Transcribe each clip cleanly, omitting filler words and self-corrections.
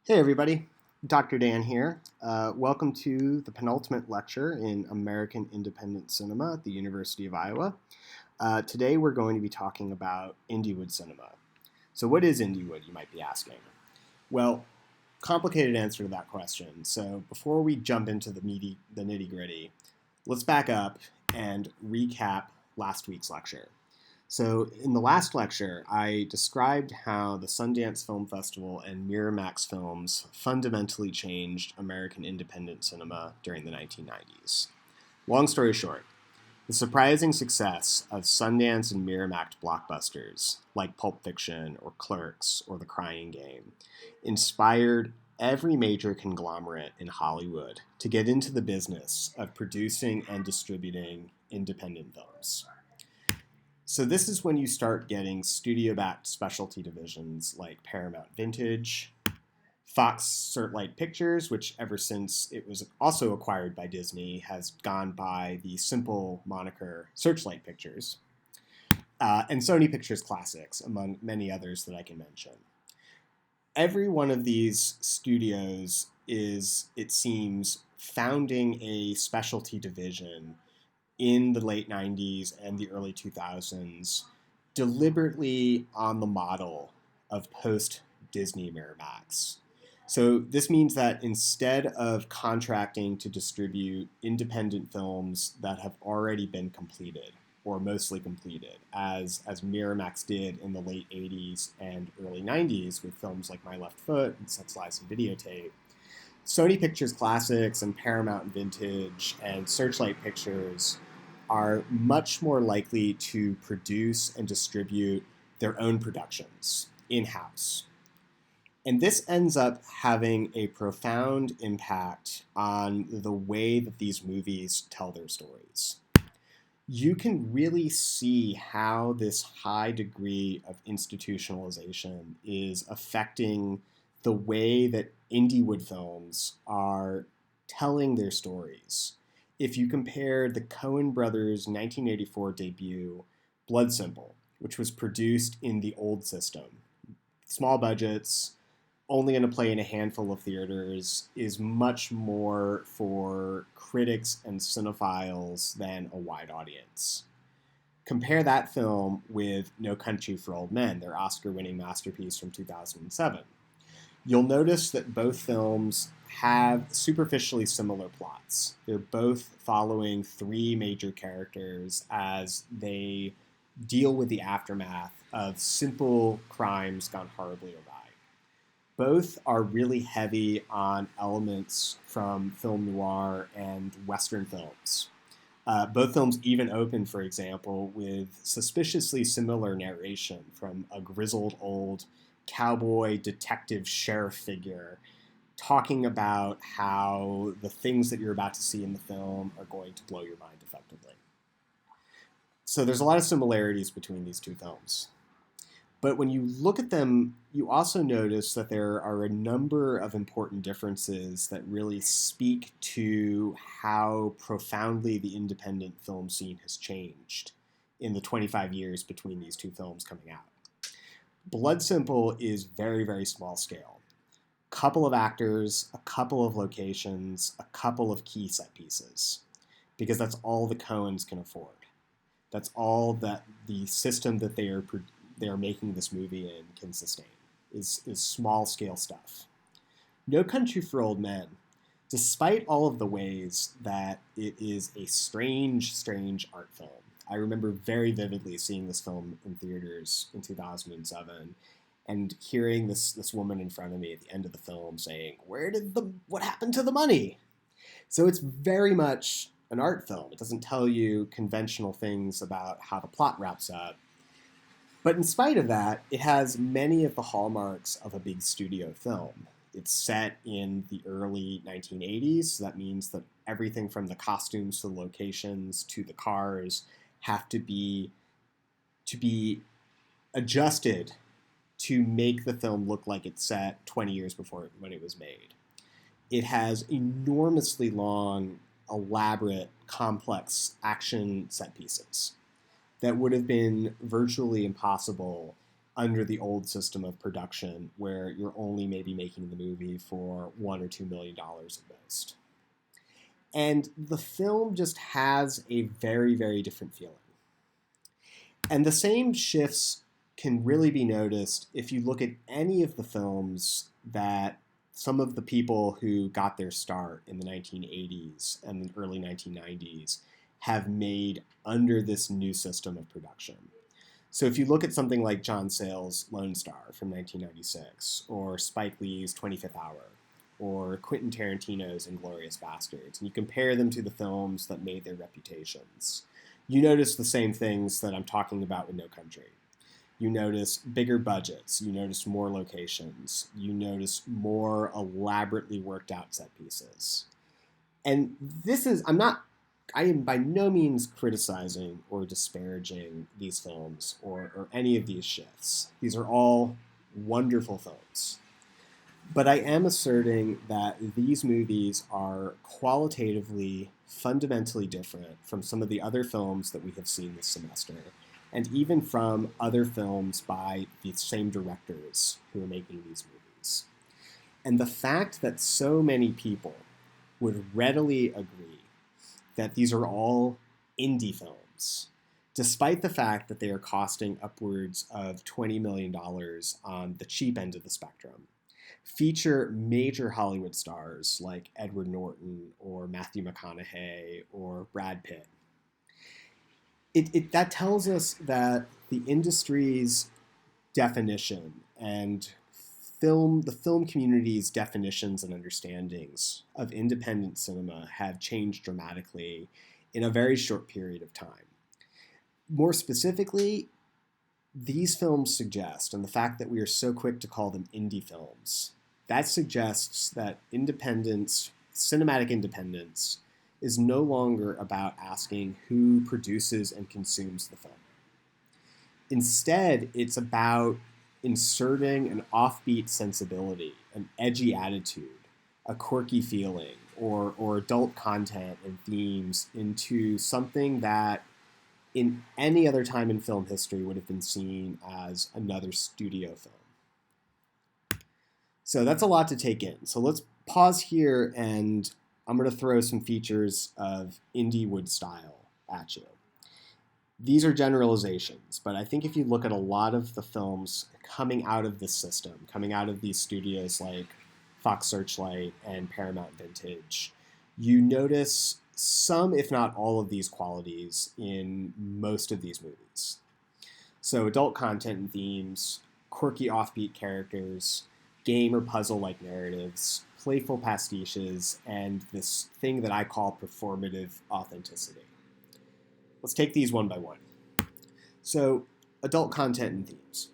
Hey everybody, Dr. Dan here. Welcome to the penultimate lecture in American Independent Cinema at the University of Iowa. Today we're going to be talking about Indiewood cinema. So what is Indiewood, you might be asking? Well, complicated answer to that question. So before we jump into the nitty-gritty, let's back up and recap last week's lecture. So in the last lecture, I described how the Sundance Film Festival and Miramax films fundamentally changed American independent cinema during the 1990s. Long story short, the surprising success of Sundance and Miramax blockbusters like Pulp Fiction or Clerks or The Crying Game inspired every major conglomerate in Hollywood to get into the business of producing and distributing independent films. So this is when you start getting studio-backed specialty divisions like Paramount Vintage, Fox Searchlight Pictures, which ever since it was also acquired by Disney has gone by the simple moniker Searchlight Pictures, and Sony Pictures Classics, among many others that I can mention. Every one of these studios is, it seems, founding a specialty division in the late 90s and the early 2000s, deliberately on the model of post-Disney Miramax. So this means that instead of contracting to distribute independent films that have already been completed, or mostly completed, as Miramax did in the late 80s and early 90s with films like My Left Foot and Sex, Lies, and Videotape, Sony Pictures Classics and Paramount Vintage and Searchlight Pictures are much more likely to produce and distribute their own productions in-house. And this ends up having a profound impact on the way that these movies tell their stories. You can really see how this high degree of institutionalization is affecting the way that Indiewood films are telling their stories. If you compare the Coen brothers' 1984 debut, Blood Simple, which was produced in the old system, small budgets, only going to play in a handful of theaters, is much more for critics and cinephiles than a wide audience. Compare that film with No Country for Old Men, their Oscar-winning masterpiece from 2007. You'll notice that both films have superficially similar plots. They're both following three major characters as they deal with the aftermath of simple crimes gone horribly awry. Both are really heavy on elements from film noir and Western films. Both films even open, for example, with suspiciously similar narration from a grizzled old cowboy detective sheriff figure talking about how the things that you're about to see in the film are going to blow your mind effectively. So there's a lot of similarities between these two films. But when you look at them, you also notice that there are a number of important differences that really speak to how profoundly the independent film scene has changed in the 25 years between these two films coming out. Blood Simple is very, very small scale. Couple of actors, a couple of locations, a couple of key set pieces, because that's all the Coens can afford. That's all that the system that they are making this movie in can sustain, is small scale stuff. No Country for Old Men, despite all of the ways that it is a strange, strange art film. I remember very vividly seeing this film in theaters in 2007 and hearing this woman in front of me at the end of the film saying, what happened to the money? So it's very much an art film. It doesn't tell you conventional things about how the plot wraps up. But in spite of that, it has many of the hallmarks of a big studio film. It's set in the early 1980s, so that means that everything from the costumes to the locations to the cars have to be adjusted to make the film look like it's set 20 years before when it was made. It has enormously long, elaborate, complex action set pieces that would have been virtually impossible under the old system of production where you're only maybe making the movie for $1 or $2 million at most. And the film just has a very, very different feeling. And the same shifts can really be noticed if you look at any of the films that some of the people who got their start in the 1980s and the early 1990s have made under this new system of production. So if you look at something like John Sayles' Lone Star from 1996, or Spike Lee's 25th Hour, or Quentin Tarantino's Inglourious Basterds, and you compare them to the films that made their reputations, you notice the same things that I'm talking about with No Country. You notice bigger budgets, you notice more locations, you notice more elaborately worked out set pieces. And I am by no means criticizing or disparaging these films or any of these shifts. These are all wonderful films. But I am asserting that these movies are qualitatively fundamentally different from some of the other films that we have seen this semester, and even from other films by the same directors who are making these movies. And the fact that so many people would readily agree that these are all indie films, despite the fact that they are costing upwards of $20 million on the cheap end of the spectrum, feature major Hollywood stars like Edward Norton or Matthew McConaughey or Brad Pitt. That tells us that the industry's definition and the film community's definitions and understandings of independent cinema have changed dramatically in a very short period of time. More specifically, these films suggest, and the fact that we are so quick to call them indie films, that suggests that independence, cinematic independence, is no longer about asking who produces and consumes the film. Instead, it's about inserting an offbeat sensibility, an edgy attitude, a quirky feeling, or adult content and themes into something that in any other time in film history would have been seen as another studio film. So that's a lot to take in. So let's pause here, and I'm going to throw some features of Indiewood style at you. These are generalizations, but I think if you look at a lot of the films coming out of this system, coming out of these studios like Fox Searchlight and Paramount Vintage, you notice some, if not all, of these qualities in most of these movies. So adult content and themes, quirky offbeat characters, game or puzzle-like narratives, playful pastiches, and this thing that I call performative authenticity. Let's take these one by one. So, adult content and themes.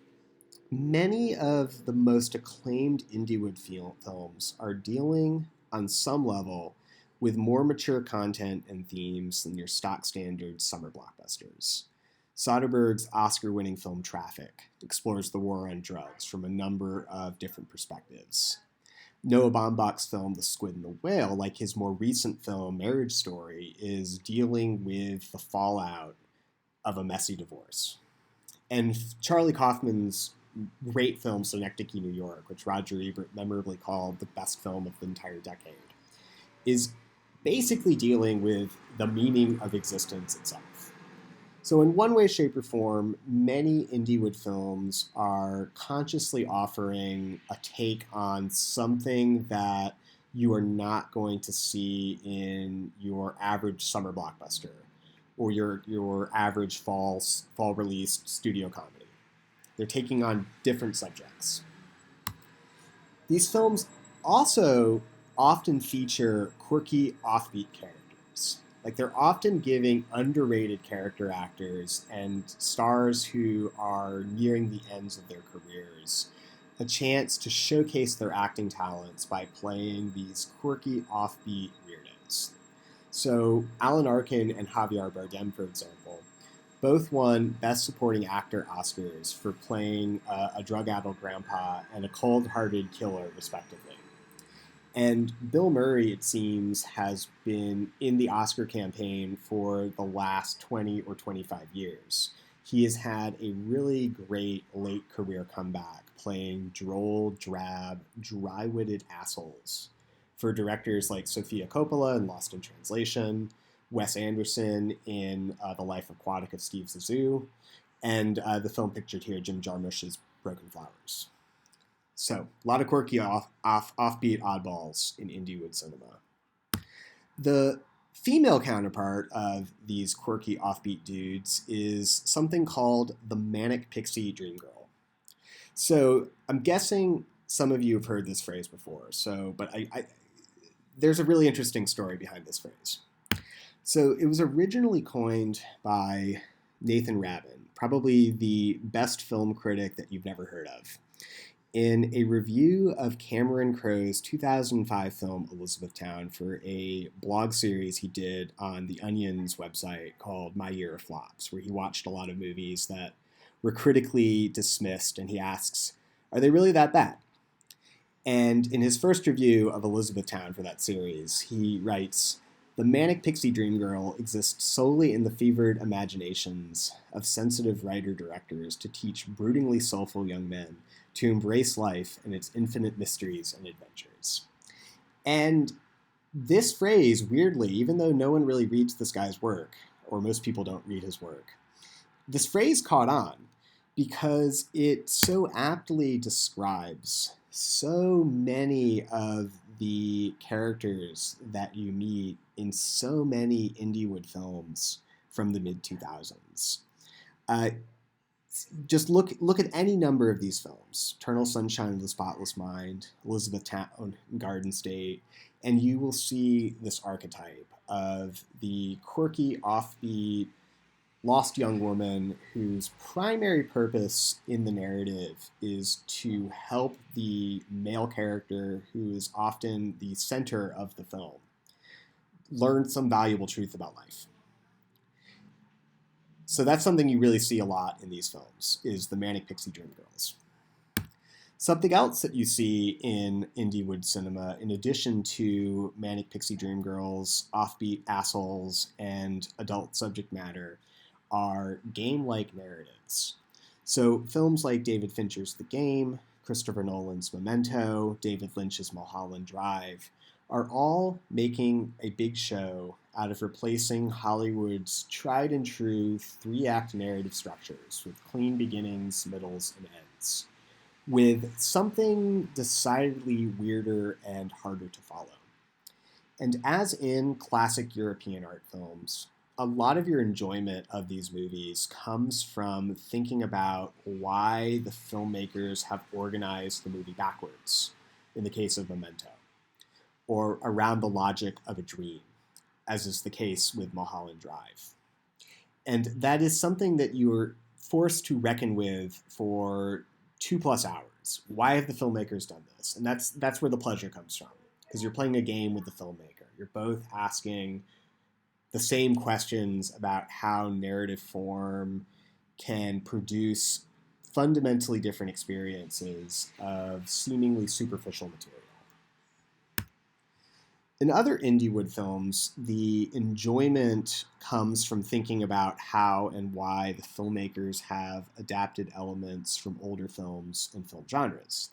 Many of the most acclaimed Indiewood films are dealing, on some level, with more mature content and themes than your stock standard summer blockbusters. Soderbergh's Oscar-winning film Traffic explores the war on drugs from a number of different perspectives. Noah Baumbach's film The Squid and the Whale, like his more recent film Marriage Story, is dealing with the fallout of a messy divorce. And Charlie Kaufman's great film Synecdoche, New York, which Roger Ebert memorably called the best film of the entire decade, is basically dealing with the meaning of existence itself. So in one way, shape, or form, many Indiewood films are consciously offering a take on something that you are not going to see in your average summer blockbuster or your average fall released studio comedy. They're taking on different subjects. These films also often feature quirky, offbeat characters. Like, they're often giving underrated character actors and stars who are nearing the ends of their careers a chance to showcase their acting talents by playing these quirky, offbeat weirdos. So Alan Arkin and Javier Bardem, for example, both won Best Supporting Actor Oscars for playing a drug-addled grandpa and a cold-hearted killer, respectively. And Bill Murray, it seems, has been in the Oscar campaign for the last 20 or 25 years, he has had a really great late career comeback playing droll, drab, dry-witted assholes for directors like Sofia Coppola in Lost in Translation, Wes Anderson in The Life Aquatic of Steve Zissou, and the film pictured here, Jim Jarmusch's Broken Flowers. So, a lot of quirky offbeat oddballs in Indiewood cinema. The female counterpart of these quirky offbeat dudes is something called the Manic Pixie Dream Girl. So, I'm guessing some of you have heard this phrase before, but there's a really interesting story behind this phrase. So, it was originally coined by Nathan Rabin, probably the best film critic that you've never heard of, in a review of Cameron Crowe's 2005 film Elizabethtown for a blog series he did on the Onion's website called My Year of Flops, where he watched a lot of movies that were critically dismissed, and he asks, are they really that bad? And in his first review of Elizabethtown for that series, he writes, the Manic Pixie Dream Girl exists solely in the fevered imaginations of sensitive writer-directors to teach broodingly soulful young men to embrace life and its infinite mysteries and adventures. And this phrase, weirdly, even though no one really reads this guy's work, or most people don't read his work, this phrase caught on because it so aptly describes so many of the characters that you meet in so many Indiewood films from the mid-2000s. Just look at any number of these films, Eternal Sunshine of the Spotless Mind, Elizabethtown, Garden State, and you will see this archetype of the quirky, offbeat, lost young woman whose primary purpose in the narrative is to help the male character, who is often the center of the film, learn some valuable truth about life. So that's something you really see a lot in these films, is the Manic Pixie Dream Girls. Something else that you see in Indiewood cinema, in addition to Manic Pixie Dream Girls, offbeat assholes, and adult subject matter, are game-like narratives. So films like David Fincher's The Game, Christopher Nolan's Memento, David Lynch's Mulholland Drive, are all making a big show out of replacing Hollywood's tried and true 3-act narrative structures with clean beginnings, middles, and ends, with something decidedly weirder and harder to follow. And as in classic European art films, a lot of your enjoyment of these movies comes from thinking about why the filmmakers have organized the movie backwards, in the case of Memento, or around the logic of a dream, as is the case with Mulholland Drive. And that is something that you are forced to reckon with for 2+ hours. Why have the filmmakers done this? And that's where the pleasure comes from, because you're playing a game with the filmmaker. You're both asking the same questions about how narrative form can produce fundamentally different experiences of seemingly superficial material. In other Indiewood films, the enjoyment comes from thinking about how and why the filmmakers have adapted elements from older films and film genres.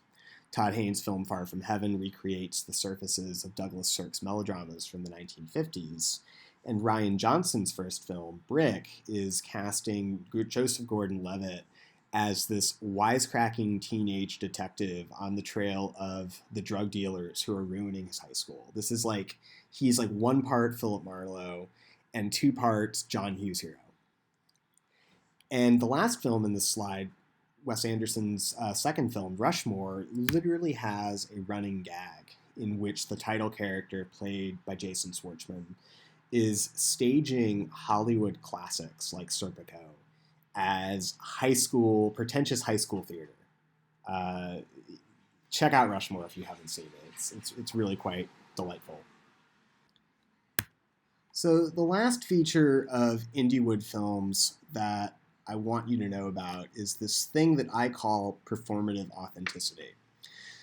Todd Haynes' film Far From Heaven recreates the surfaces of Douglas Sirk's melodramas from the 1950s, and Rian Johnson's first film, Brick, is casting Joseph Gordon-Levitt as this wisecracking teenage detective on the trail of the drug dealers who are ruining his high school. This is like, he's like 1 part Philip Marlowe and 2 parts John Hughes hero. And the last film in this slide, Wes Anderson's second film, Rushmore, literally has a running gag in which the title character, played by Jason Schwartzman, is staging Hollywood classics like Serpico as pretentious high school theater. Check out Rushmore if you haven't seen it. It's really quite delightful. So the last feature of Indiewood films that I want you to know about is this thing that I call performative authenticity.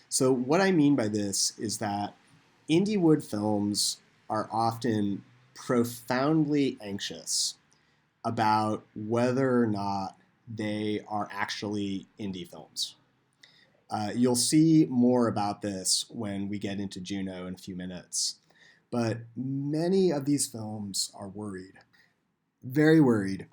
So what I mean by this is that Indiewood films are often profoundly anxious about whether or not they are actually indie films. You'll see more about this when we get into JUNO in a few minutes. But many of these films are worried, very worried,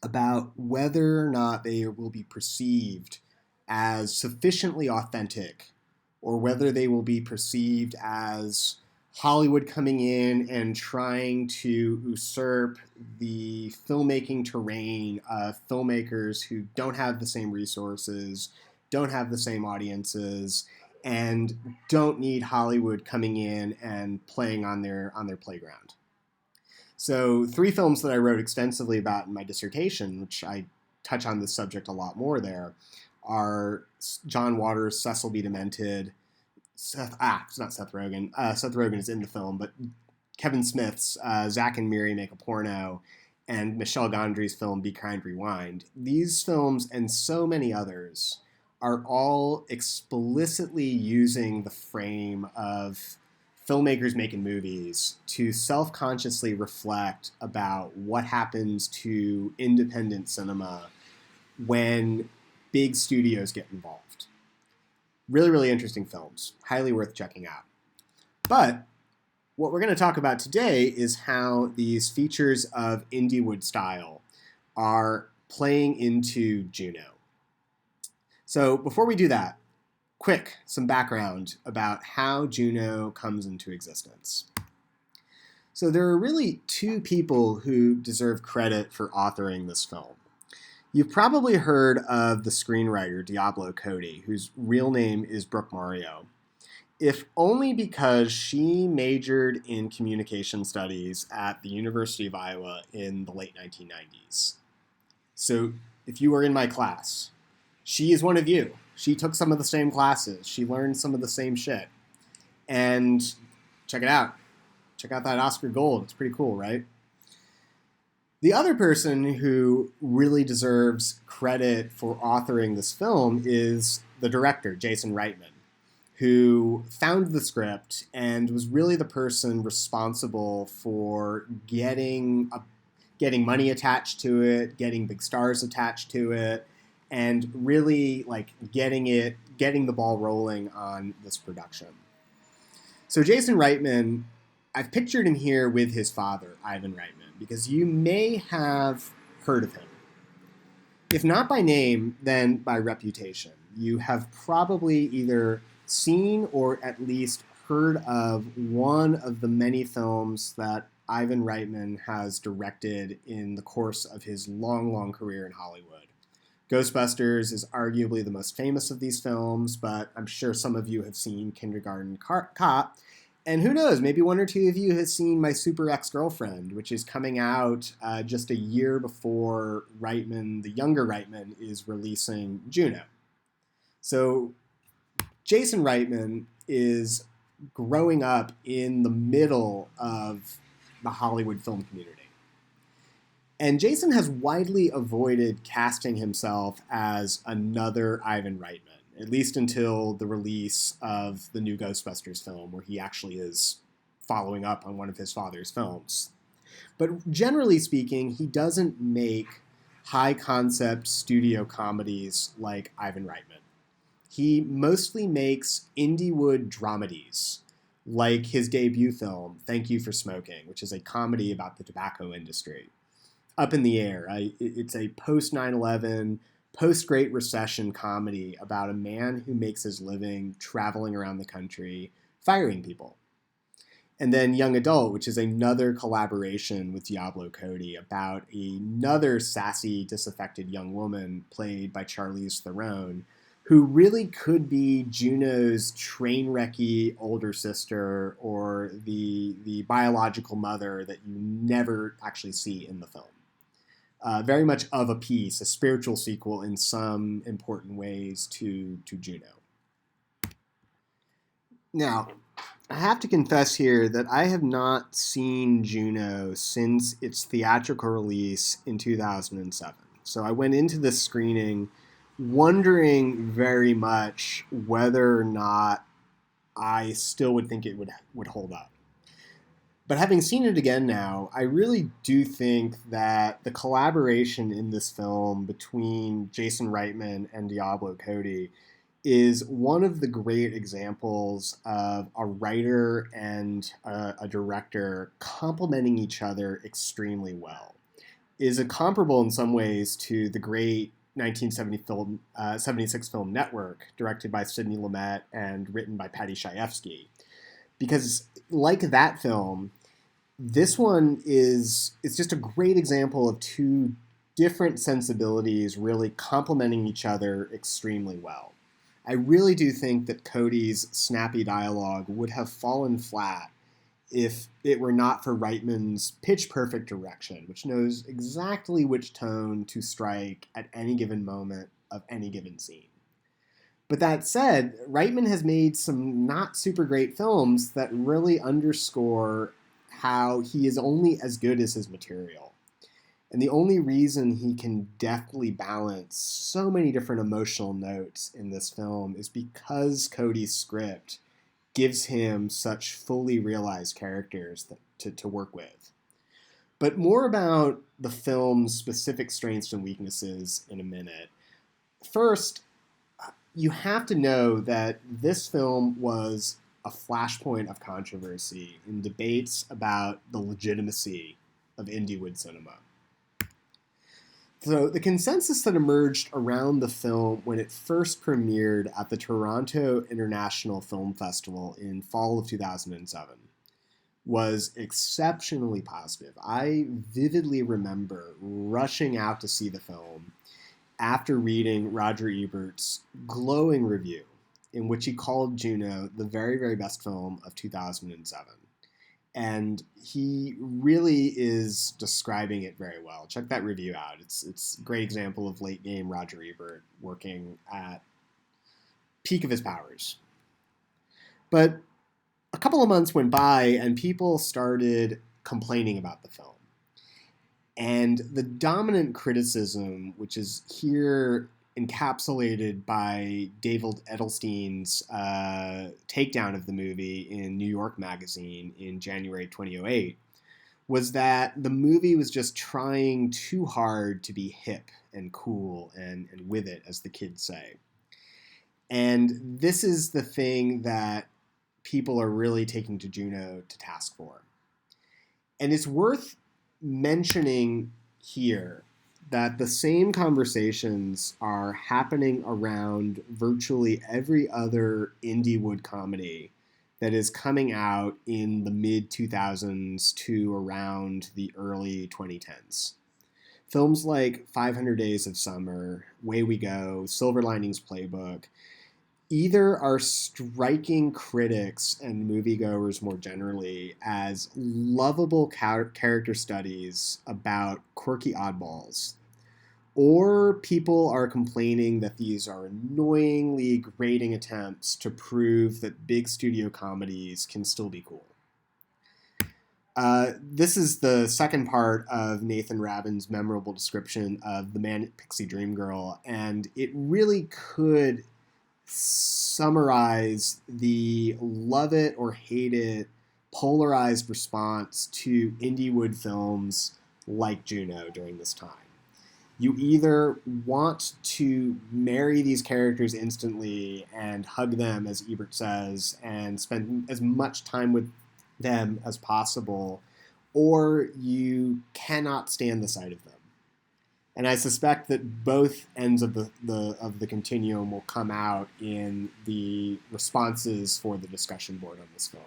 about whether or not they will be perceived as sufficiently authentic, or whether they will be perceived as Hollywood coming in and trying to usurp the filmmaking terrain of filmmakers who don't have the same resources, don't have the same audiences, and don't need Hollywood coming in and playing on their playground. So 3 films that I wrote extensively about in my dissertation, which I touch on this subject a lot more there, are John Waters' Cecil B. Demented, it's not Seth Rogen. Seth Rogen is in the film, but Kevin Smith's Zack and Miri Make a Porno, and Michel Gondry's film Be Kind, Rewind. These films and so many others are all explicitly using the frame of filmmakers making movies to self-consciously reflect about what happens to independent cinema when big studios get involved. Really, really interesting films. Highly worth checking out. But what we're going to talk about today is how these features of Indiewood style are playing into JUNO. So before we do that, some background about how JUNO comes into existence. So there are really 2 people who deserve credit for authoring this film. You've probably heard of the screenwriter Diablo Cody, whose real name is Brooke Mario, if only because she majored in communication studies at the University of Iowa in the late 1990s. So if you were in my class, she is one of you. She took some of the same classes. She learned some of the same shit. And check it out. Check out that Oscar Gold. It's pretty cool, right? The other person who really deserves credit for authoring this film is the director, Jason Reitman, who found the script and was really the person responsible for getting money attached to it, getting big stars attached to it, and really getting the ball rolling on this production. So Jason Reitman, I've pictured him here with his father, Ivan Reitman, because you may have heard of him. If not by name, then by reputation. You have probably either seen or at least heard of one of the many films that Ivan Reitman has directed in the course of his long, long career in Hollywood. Ghostbusters is arguably the most famous of these films, but I'm sure some of you have seen Kindergarten Cop. And who knows, maybe 1 or 2 of you have seen My Super Ex-Girlfriend, which is coming out just a year before Reitman, the younger Reitman, is releasing JUNO. So Jason Reitman is growing up in the middle of the Hollywood film community. And Jason has widely avoided casting himself as another Ivan Reitman, at least until the release of the new Ghostbusters film, where he actually is following up on one of his father's films. But generally speaking, he doesn't make high-concept studio comedies like Ivan Reitman. He mostly makes Indiewood dramedies, like his debut film, Thank You for Smoking, which is a comedy about the tobacco industry. Up in the Air. It's a post-9/11, post-Great Recession comedy about a man who makes his living traveling around the country, firing people. And then Young Adult, which is another collaboration with Diablo Cody about another sassy, disaffected young woman played by Charlize Theron, who really could be JUNO's train-wrecky older sister or the biological mother that you never actually see in the film. Very much of a piece, a spiritual sequel in some important ways to JUNO. Now, I have to confess here that I have not seen JUNO since its theatrical release in 2007. So I went into this screening wondering very much whether or not I still would think it would hold up. But having seen it again now, I really do think that the collaboration in this film between Jason Reitman and Diablo Cody is one of the great examples of a writer and a director complementing each other extremely well. Is a comparable in some ways to the great 1976 film Network, directed by Sidney Lumet and written by Paddy Chayefsky. Because like that film, this one is it's just a great example of two different sensibilities really complementing each other extremely well. I really do think that Cody's snappy dialogue would have fallen flat if it were not for Reitman's pitch-perfect direction, which knows exactly which tone to strike at any given moment of any given scene. But that said, Reitman has made some not super great films that really underscore how he is only as good as his material. And the only reason he can deftly balance so many different emotional notes in this film is because Cody's script gives him such fully realized characters to work with. But more about the film's specific strengths and weaknesses in a minute. First, you have to know that this film was a flashpoint of controversy in debates about the legitimacy of Indiewood cinema. So the consensus that emerged around the film when it first premiered at the Toronto International Film Festival in fall of 2007 was exceptionally positive. I vividly remember rushing out to see the film after reading Roger Ebert's glowing review in which he called JUNO the very, very best film of 2007. And he really is describing it very well. Check that review out. It's a great example of late game Roger Ebert working at peak of his powers. But a couple of months went by and people started complaining about the film. And the dominant criticism, which is here encapsulated by David Edelstein's takedown of the movie in New York Magazine in January 2008, was that the movie was just trying too hard to be hip and cool and with it, as the kids say. And this is the thing that people are really taking to JUNO to task for. And it's worth mentioning here that the same conversations are happening around virtually every other Indiewood comedy that is coming out in the mid-2000s to around the early 2010s. Films like 500 Days of Summer, Way We Go, Silver Linings Playbook, either are striking critics and moviegoers more generally as lovable character studies about quirky oddballs, or people are complaining that these are annoyingly grating attempts to prove that big studio comedies can still be cool. This is the second part of Nathan Rabin's memorable description of the Manic Pixie Dream Girl, and it really could summarize the love it or hate it polarized response to Indiewood films like JUNO during this time. You either want to marry these characters instantly and hug them, as Ebert says, and spend as much time with them as possible, or you cannot stand the sight of them. And I suspect that both ends of the continuum will come out in the responses for the discussion board on this film.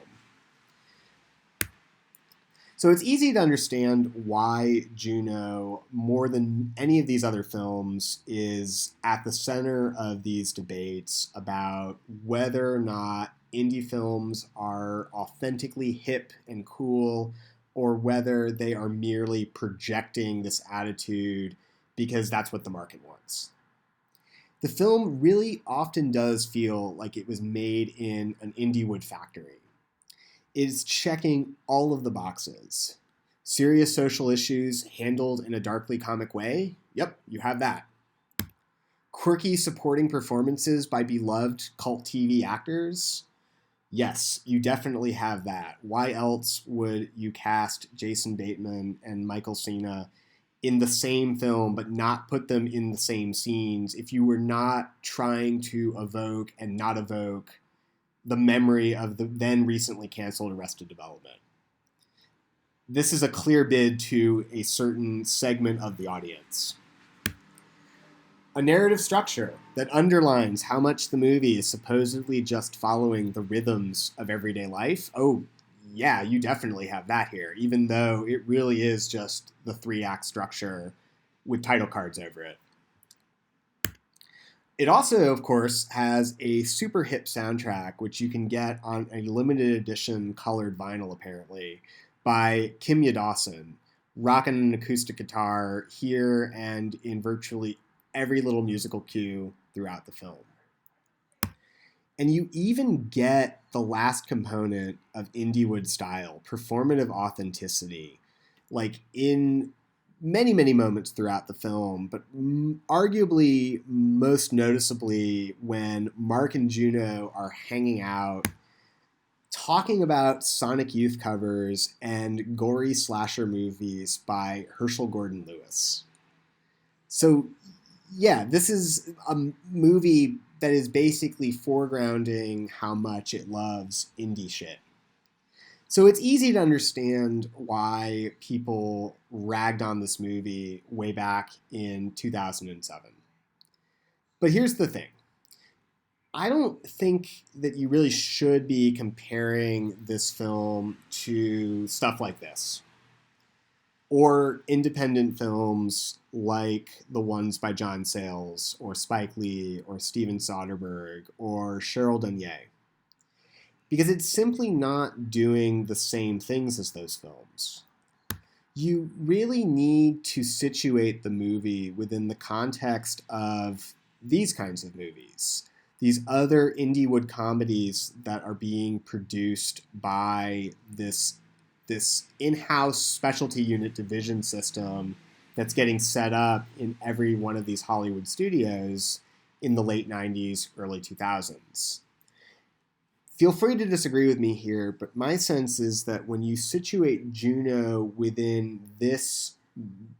So it's easy to understand why JUNO, more than any of these other films, is at the center of these debates about whether or not indie films are authentically hip and cool, or whether they are merely projecting this attitude because that's what the market wants. The film really often does feel like it was made in an Indiewood factory. It's checking all of the boxes. Serious social issues handled in a darkly comic way? Yep, you have that. Quirky supporting performances by beloved cult TV actors? Yes, you definitely have that. Why else would you cast Jason Bateman and Michael Cena in the same film but not put them in the same scenes if you were not trying to evoke and not evoke the memory of the then recently canceled Arrested Development? This is a clear bid to a certain segment of the audience. A narrative structure that underlines how much the movie is supposedly just following the rhythms of everyday life. Oh, yeah, you definitely have that here, even though it really is just the 3-act structure with title cards over it. It also, of course, has a super hip soundtrack, which you can get on a limited edition colored vinyl, apparently, by Kimya Dawson, rocking an acoustic guitar here and in virtually every little musical cue throughout the film. And you even get the last component of Indiewood style, performative authenticity, like in many, many moments throughout the film, but arguably most noticeably when Mark and Juno are hanging out talking about Sonic Youth covers and gory slasher movies by Herschel Gordon Lewis. So yeah, this is a movie that is basically foregrounding how much it loves indie shit. So it's easy to understand why people ragged on this movie way back in 2007. But here's the thing. I don't think that you really should be comparing this film to stuff like this, or independent films like the ones by John Sayles or Spike Lee or Steven Soderbergh or Cheryl Dunye, because it's simply not doing the same things as those films. You really need to situate the movie within the context of these kinds of movies, these other Indiewood comedies that are being produced by this in-house specialty unit division system that's getting set up in every one of these Hollywood studios in the late 90s, early 2000s. Feel free to disagree with me here, but my sense is that when you situate JUNO within this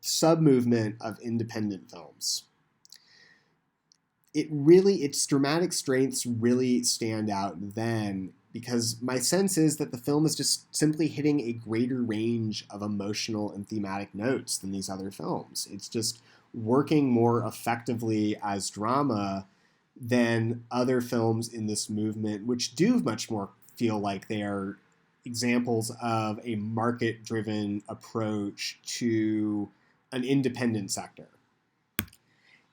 sub-movement of independent films, its dramatic strengths really stand out then, because my sense is that the film is just simply hitting a greater range of emotional and thematic notes than these other films. It's just working more effectively as drama than other films in this movement, which do much more feel like they are examples of a market-driven approach to an independent sector.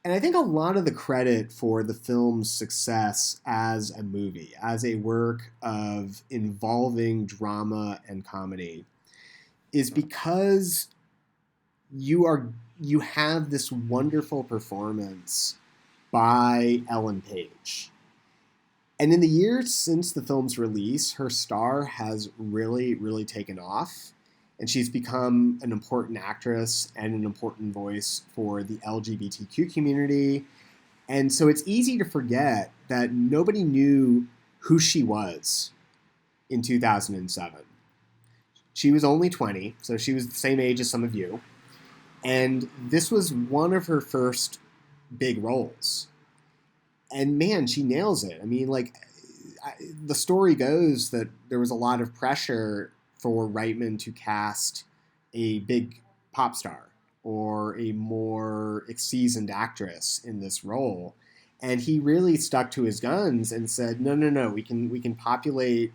And I think a lot of the credit for the film's success as a movie, as a work of involving drama and comedy, is because you have this wonderful performance by Ellen Page. And in the years since the film's release, her star has really, really taken off. And she's become an important actress and an important voice for the LGBTQ community. And so it's easy to forget that nobody knew who she was in 2007. She was only 20, so she was the same age as some of you. And this was one of her first big roles. And man, she nails it. I mean, the story goes that there was a lot of pressure for Reitman to cast a big pop star or a more seasoned actress in this role. And he really stuck to his guns and said, no, we can populate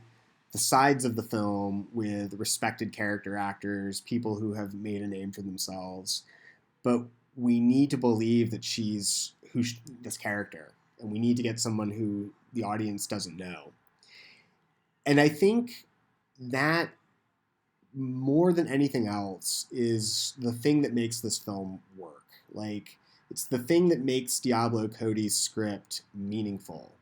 the sides of the film with respected character actors, people who have made a name for themselves. But we need to believe that she's this character. And we need to get someone who the audience doesn't know. And I think that more than anything else is the thing that makes this film work. Like, it's the thing that makes Diablo Cody's script meaningful.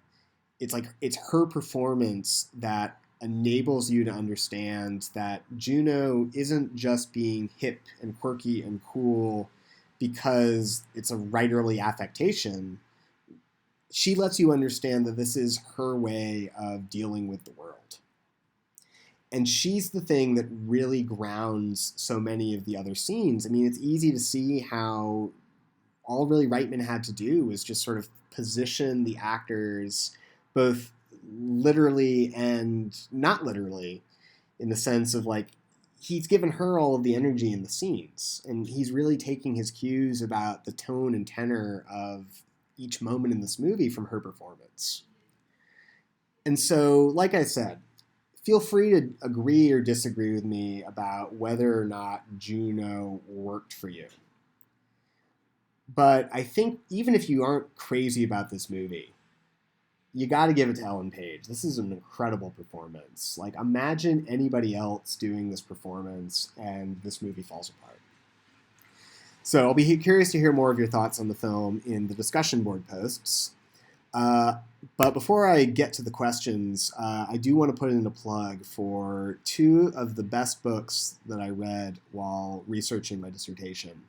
It's her performance that enables you to understand that JUNO isn't just being hip and quirky and cool because it's a writerly affectation. she lets you understand that this is her way of dealing with the world. And she's the thing that really grounds so many of the other scenes. I mean, it's easy to see how all really Reitman had to do was just sort of position the actors both literally and not literally, in the sense of like, he's given her all of the energy in the scenes, and he's really taking his cues about the tone and tenor of each moment in this movie from her performance. And so, like I said, feel free to agree or disagree with me about whether or not JUNO worked for you. But I think even if you aren't crazy about this movie, you got to give it to Ellen Page. This is an incredible performance. Like, imagine anybody else doing this performance and this movie falls apart. So I'll be curious to hear more of your thoughts on the film in the discussion board posts. But before I get to the questions, I do want to put in a plug for two of the best books that I read while researching my dissertation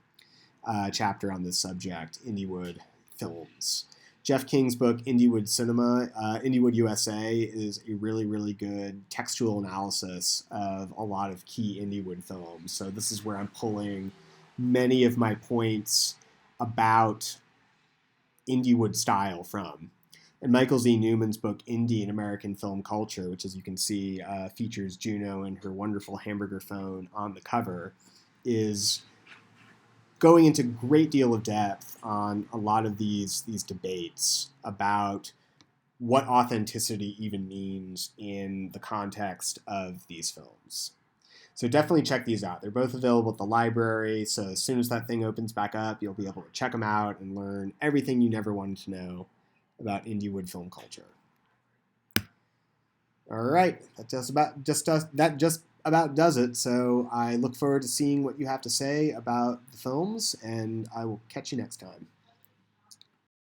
chapter on this subject, Indiewood films. Jeff King's book, Indiewood Cinema, Indiewood USA, is a really, really good textual analysis of a lot of key Indiewood films. So this is where I'm pulling many of my points about Indiewood style from. And Michael Z. Newman's book, Indie and American Film Culture, which, as you can see, features JUNO and her wonderful hamburger phone on the cover, is going into a great deal of depth on a lot of these debates about what authenticity even means in the context of these films. So definitely check these out. They're both available at the library, so as soon as that thing opens back up, you'll be able to check them out and learn everything you never wanted to know about Indiewood film culture. All right, that just about does it. So I look forward to seeing what you have to say about the films, and I will catch you next time.